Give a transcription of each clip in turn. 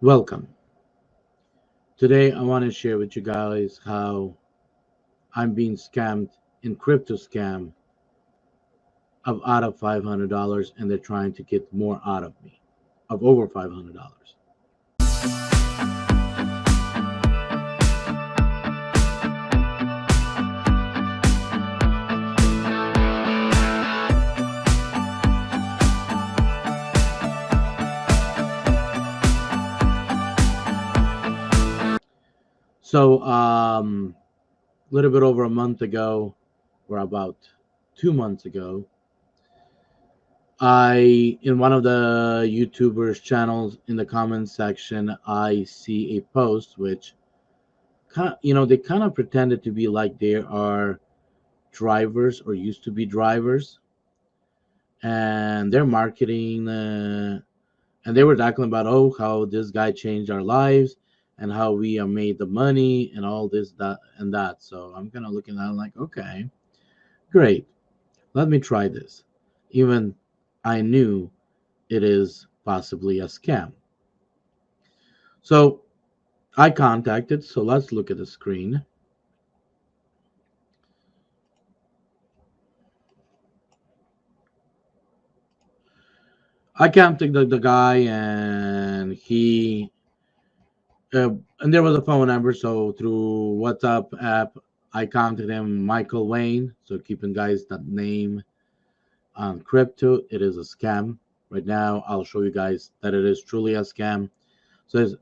Welcome. Today I want to share with you guys how I'm being scammed in crypto scam of out of $500 and they're trying to get more out of me of over $500. So a little bit over a month ago or about 2 months ago, I in one of the YouTubers channels in the comments section I see a post which they kind of pretended to be like they are drivers or used to be drivers, and they're marketing and they were talking about how this guy changed our lives and how we made the money and all this that and that. So I'm kind of looking at it like, okay, great, let me try this, even I knew it is possibly a scam. So I contacted, so let's look at the screen. I contacted the guy, and he and there was a phone number. So through WhatsApp app, I contacted him, Michael Wayne. So keeping guys that name on crypto, it is a scam. Right now, I'll show you guys that it is truly a scam. So as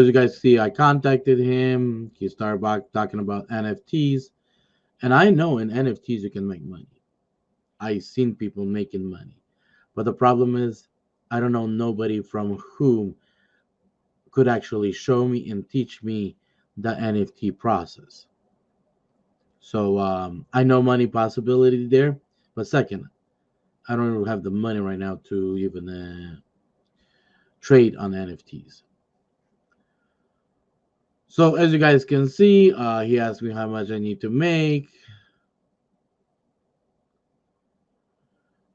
you guys see, I contacted him. He started back talking about NFTs, and I know in NFTs you can make money. I've seen people making money, but the problem is I don't know nobody from whom could actually show me and teach me the NFT process. So I know money possibility there, but second, I don't even have the money right now to even trade on NFTs. So as you guys can see, he asked me how much I need to make,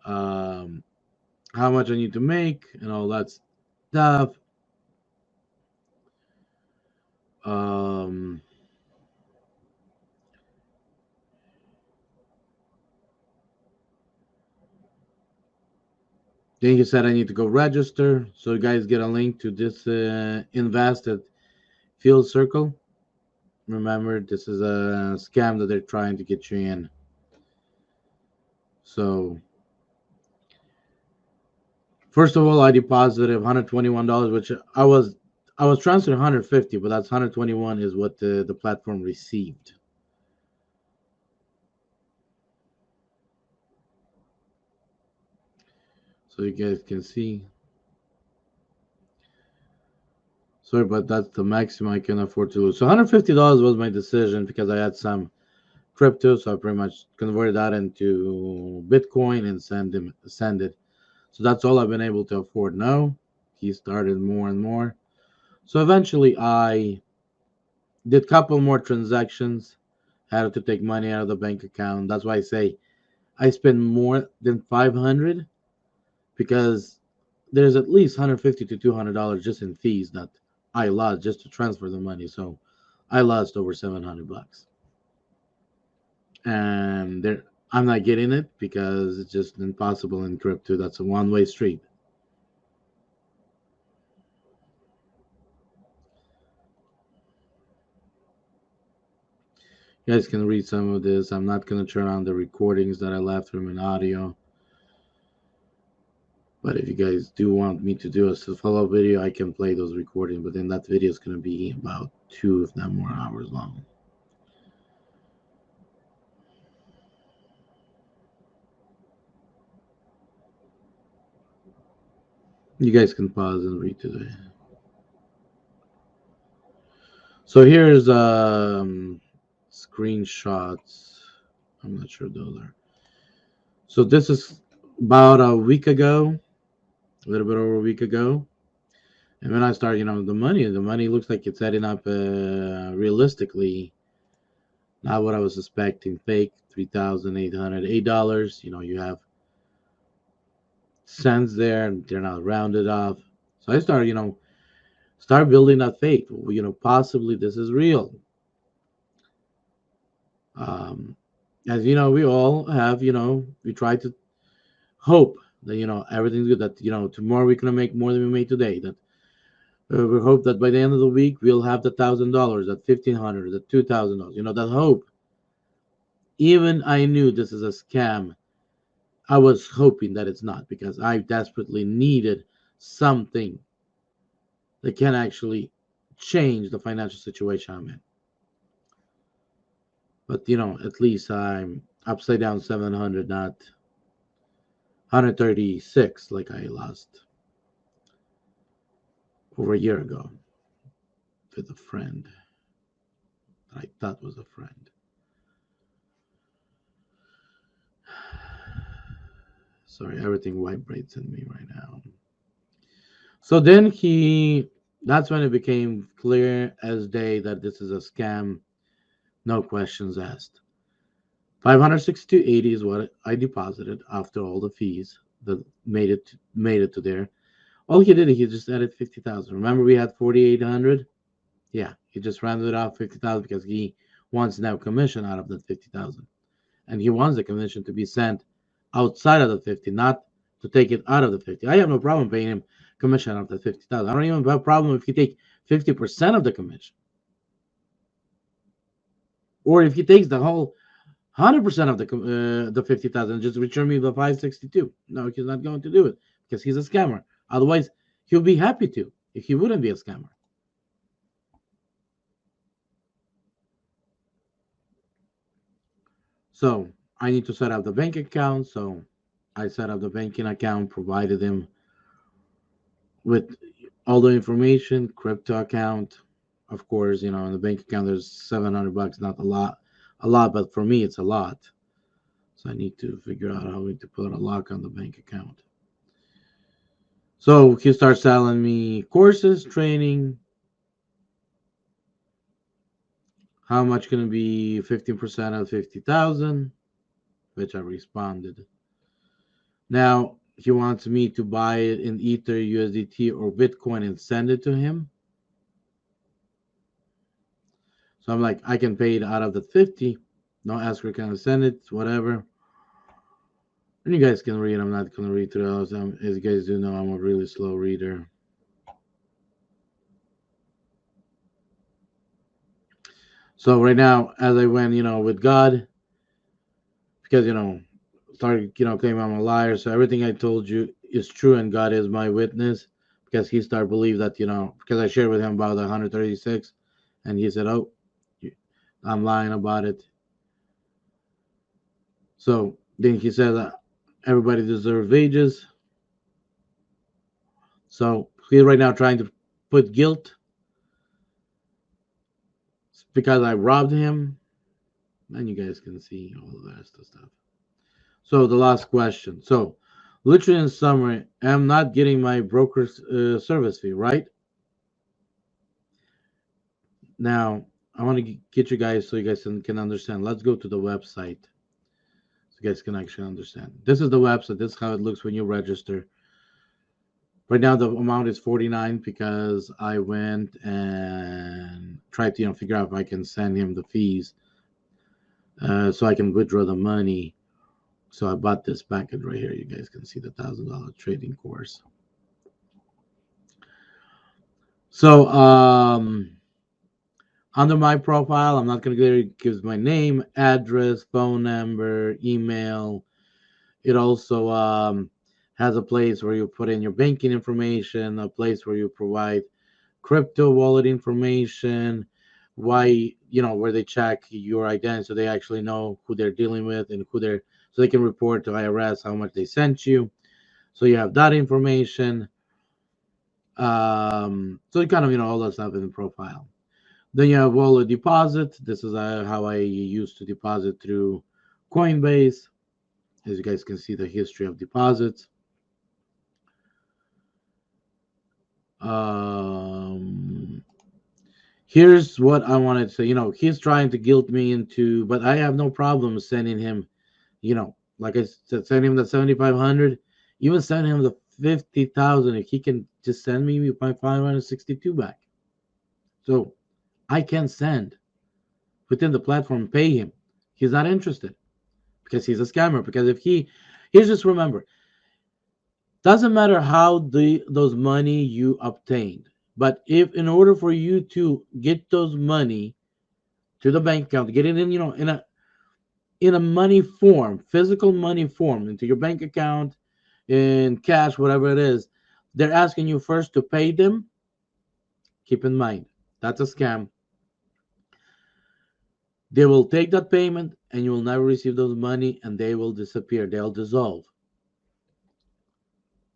um, how much I need to make, and all that stuff. Um, then he said I need to go register. So you guys get a link to this invest at Field Circle. Remember, this is a scam that they're trying to get you in. So first of all, I deposited $121, which I was transferring 150, but that's 121 is what the platform received. So you guys can see. Sorry, but that's the maximum I can afford to lose. So $150 was my decision because I had some crypto, so I pretty much converted that into Bitcoin and send it. So that's all I've been able to afford now. He started more and more. So eventually I did a couple more transactions, had to take money out of the bank account. That's why I say I spend more than 500 because there's at least 150 to $200 just in fees that I lost just to transfer the money. So I lost over 700 bucks. And there I'm not getting it because it's just impossible in crypto. That's a one-way street. You guys can read some of this. I'm not going to turn on the recordings that I left from an audio. But if you guys do want me to do a follow-up video, I can play those recordings. But then that video is going to be about 2, if not more, hours long. You guys can pause and read today. So here's screenshots. I'm not sure those are. So this is about a week ago, a little bit over a week ago. And when I started, the money looks like it's adding up realistically. Not what I was expecting. Fake $3,808. You have cents there, and they're not rounded off. So I started, start building that faith. Possibly this is real. Um, as you know, we all have, we try to hope that everything's good. That tomorrow we're gonna make more than we made today. That we hope that by the end of the week we'll have the $1,000, that 1,500, the $2,000. That hope. Even I knew this is a scam. I was hoping that it's not because I desperately needed something that can actually change the financial situation I'm in. But at least I'm upside down 700, not 136 like I lost over a year ago with a friend that I thought was a friend. Sorry, everything vibrates in me right now. So then that's when it became clear as day that this is a scam, no questions asked. 562.80 is what I deposited after all the fees that made it to there. All he did, he just added 50,000. Remember, we had 4,800. Yeah, he just rounded it off 50,000 because he wants now commission out of that 50,000, and he wants the commission to be sent outside of the 50, not to take it out of the 50. I have no problem paying him commission out of the 50,000. I don't even have a problem if he take 50% of the commission, or if he takes the whole 100% of the 50,000, just return me the 562. No, he's not going to do it because he's a scammer. Otherwise, he'll be happy to if he wouldn't be a scammer. So I need to set up the bank account. So I set up the banking account, provided him with all the information, crypto account. Of course, in the bank account there's $700, not a lot, but for me it's a lot. So I need to figure out how to put a lock on the bank account. So he starts selling me courses, training. How much can it be? 15% of 50,000, which I responded. Now he wants me to buy it in Ether, USDT, or Bitcoin and send it to him. So I'm like, I can pay it out of the 50. No escrow, can I send it? Whatever. And you guys can read. I'm not going to read through those. As you guys do know, I'm a really slow reader. So right now, as I went, with God, because, started, claiming I'm a liar. So everything I told you is true, and God is my witness. Because he started believe that, because I shared with him about the 136, and he said, "Oh, I'm lying about it." So then he said that everybody deserves wages. So he's right now trying to put guilt because I robbed him. And you guys can see all the rest of stuff. So the last question. So literally in summary, I'm not getting my broker's service fee, right? Now I want to get you guys so you guys can understand. Let's go to the website so you guys can actually understand. This is the website. This is how it looks when you register. Right now the amount is 49 because I went and tried to figure out if I can send him the fees so I can withdraw the money. So I bought this package right here. You guys can see the $1,000 trading course. So under my profile, I'm not going to give my name, address, phone number, email. It also has a place where you put in your banking information, a place where you provide crypto wallet information, why where they check your identity so they actually know who they're dealing with and so they can report to IRS how much they sent you. So you have that information. So you kind of all that stuff in the profile. Then you have wallet deposit. This is how I used to deposit through Coinbase. As you guys can see, the history of deposits. Here's what I wanted to say. He's trying to guilt me into, but I have no problem sending him, like I said, sending him the 7,500. Even send him the 50,000 if he can just send me my 562 back. So I can send within the platform, pay him. He's not interested because he's a scammer. Because if here's just remember, doesn't matter how those money you obtained, but if in order for you to get those money to the bank account, get it in, in a money form, physical money form, into your bank account, in cash, whatever it is, they're asking you first to pay them. Keep in mind, that's a scam. They will take that payment and you will never receive those money and they will disappear. They'll dissolve.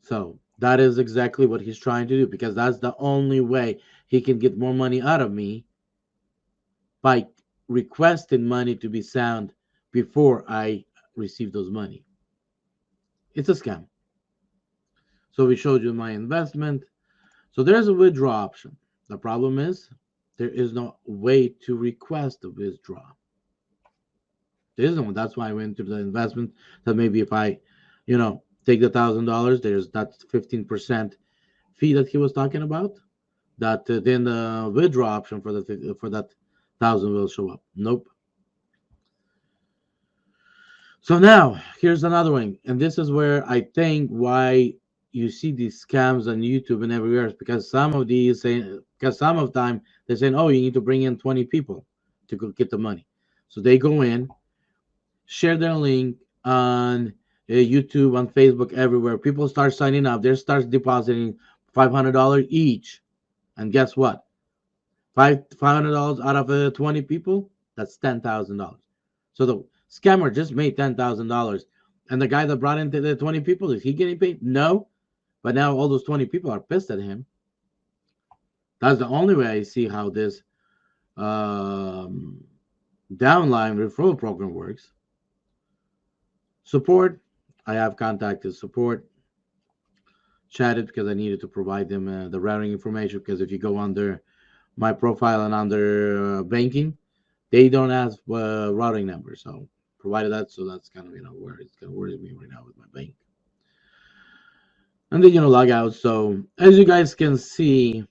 So that is exactly what he's trying to do because that's the only way he can get more money out of me by requesting money to be sent before I receive those money. It's a scam. So we showed you my investment. So there's a withdraw option. The problem is there is no way to request a withdraw. There isn't one. That's why I went to the investment. That maybe if I, take the $1,000, there's that 15% fee that he was talking about. That then the withdraw option for that thousand will show up. Nope. So now here's another one, and this is where I think why you see these scams on YouTube and everywhere is because some of the time they're saying, oh, you need to bring in 20 people to go get the money. So they go in, share their link on YouTube, on Facebook, everywhere. People start signing up. They start depositing $500 each, and guess what? $500 out of 20 people, that's $10,000. So the scammer just made $10,000, and the guy that brought in the 20 people, is he getting paid? No, but now all those 20 people are pissed at him. That's the only way I see how this downline referral program works. Support, I have contacted support, chatted because I needed to provide them the routing information. Because if you go under my profile and under banking, they don't ask routing number. So provided that, so that's kind of where it's kind of worries me right now with my bank. And then log out. So as you guys can see,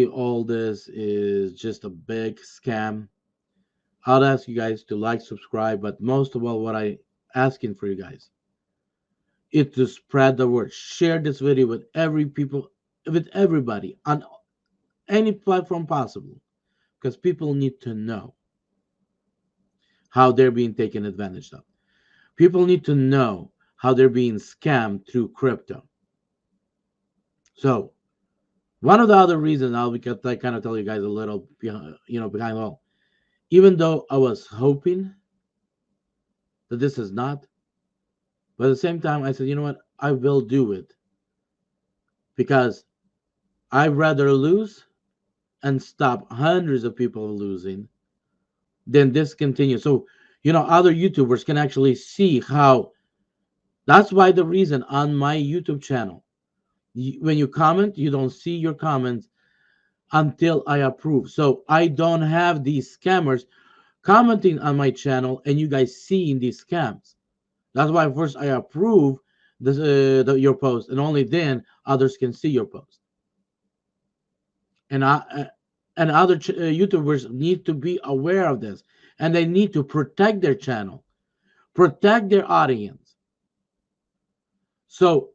all this is just a big scam. I'll ask you guys to like, subscribe, but most of all, what I asking for you guys is to spread the word. Share this video with with everybody on any platform possible, because people need to know how they're being taken advantage of. People need to know how they're being scammed through crypto. So one of the other reasons I'll I kind of tell you guys a little, behind all. Even though I was hoping that this is not, but at the same time, I said, you know what? I will do it because I'd rather lose and stop hundreds of people losing than this continue. So, other YouTubers can actually see how. That's why the reason on my YouTube channel, when you comment, you don't see your comments until I approve. So I don't have these scammers commenting on my channel and you guys seeing these scams. That's why first I approve your post, and only then others can see your post. And other YouTubers need to be aware of this, and they need to protect their channel, protect their audience. So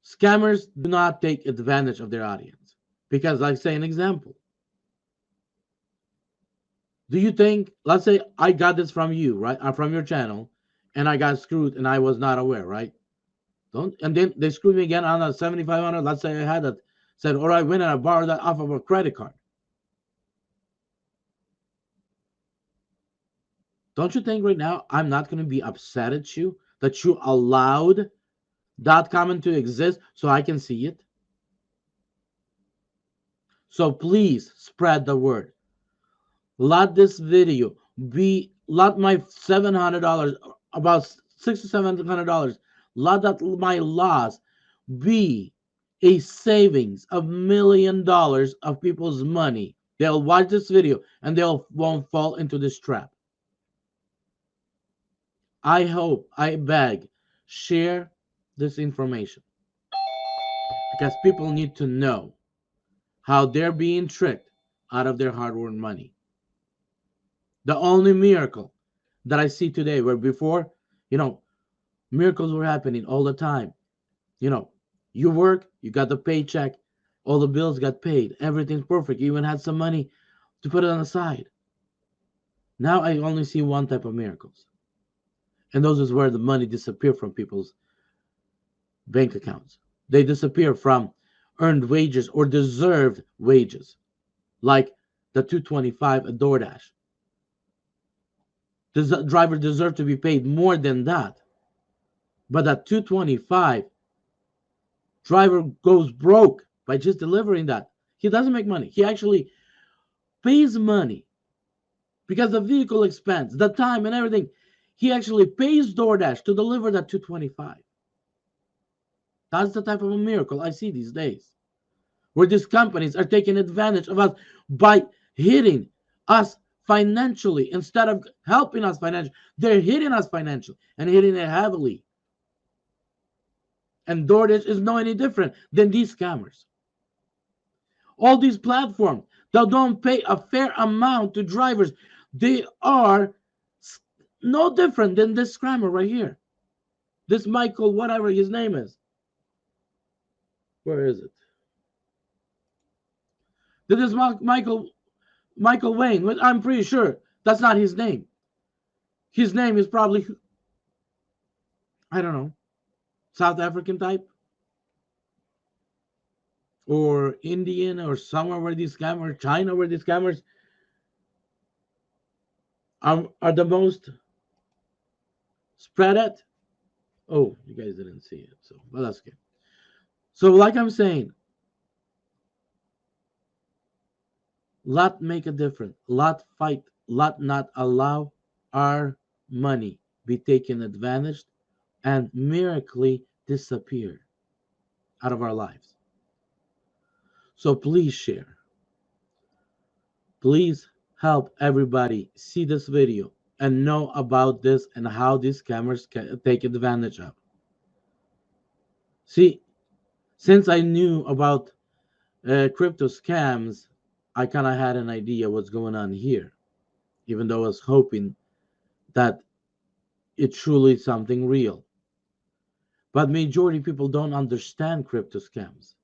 scammers do not take advantage of their audience, because, like, say an example. Do you think, let's say I got this from you, right? From your channel, and I got screwed and I was not aware, right? And then they screwed me again on a 7,500. Let's say I had that, said, all right, went and I borrowed that off of a credit card. Don't you think right now I'm not going to be upset at you that you allowed that comment to exist so I can see it? So please spread the word. Let this video let my $700, about $600 to $700, let that my loss be a savings of $1 million of people's money. They'll watch this video and they'll won't fall into this trap. I hope, I beg, share this information because people need to know how they're being tricked out of their hard-earned money. The only miracle that I see today, where before, miracles were happening all the time. You work, you got the paycheck, all the bills got paid, everything's perfect. You even had some money to put it on the side. Now I only see one type of miracles. And those is where the money disappear from people's bank accounts. They disappear from earned wages or deserved wages, like the 225 at DoorDash. The driver deserved to be paid more than that. But at 225, driver goes broke by just delivering that. He doesn't make money. He actually pays money because the vehicle expense, the time and everything, he actually pays DoorDash to deliver that 225. That's the type of a miracle I see these days, where these companies are taking advantage of us by hitting us financially instead of helping us financially. They're hitting us financially and hitting it heavily. And DoorDash is no any different than these scammers. All these platforms that don't pay a fair amount to drivers, they are no different than this scammer right here. This Michael, whatever his name is. Where is it? This is Michael Wayne. I'm pretty sure that's not his name. His name is probably, I don't know, South African type or Indian or somewhere where these scammers, China where these scammers are the most spread it. Oh, you guys didn't see it, so well that's good. So like I'm saying, lot make a difference, lot fight, lot not allow our money be taken advantage and miraculously disappear out of our lives. So please share. Please help everybody see this video and know about this and how these scammers can take advantage of. See, since I knew about crypto scams, I kind of had an idea what's going on here, even though I was hoping that it truly is something real. But majority of people don't understand crypto scams.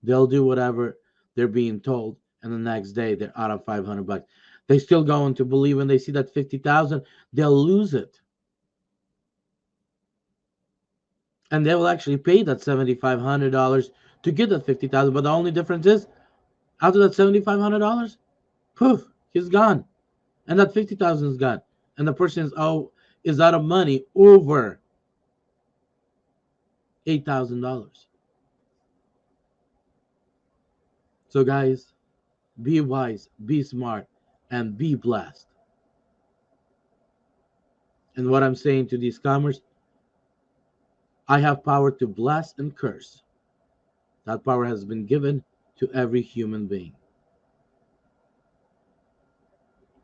They'll do whatever they're being told, and the next day they're out of $500. They still going to believe when they see that 50,000, they'll lose it. And they will actually pay that $7,500 to get that 50,000. But the only difference is, after that $7,500, poof, he's gone. And that 50,000 is gone. And the person is out of money over $8,000. So guys, be wise, be smart, and be blessed. And what I'm saying to these scammers, I have power to bless and curse. That power has been given to every human being.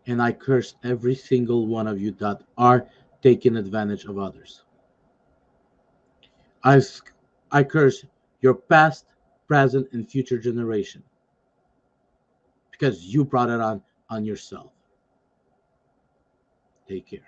And I curse every single one of you that are taking advantage of others. I curse your past, present, and future generation because you brought it on yourself. Take care.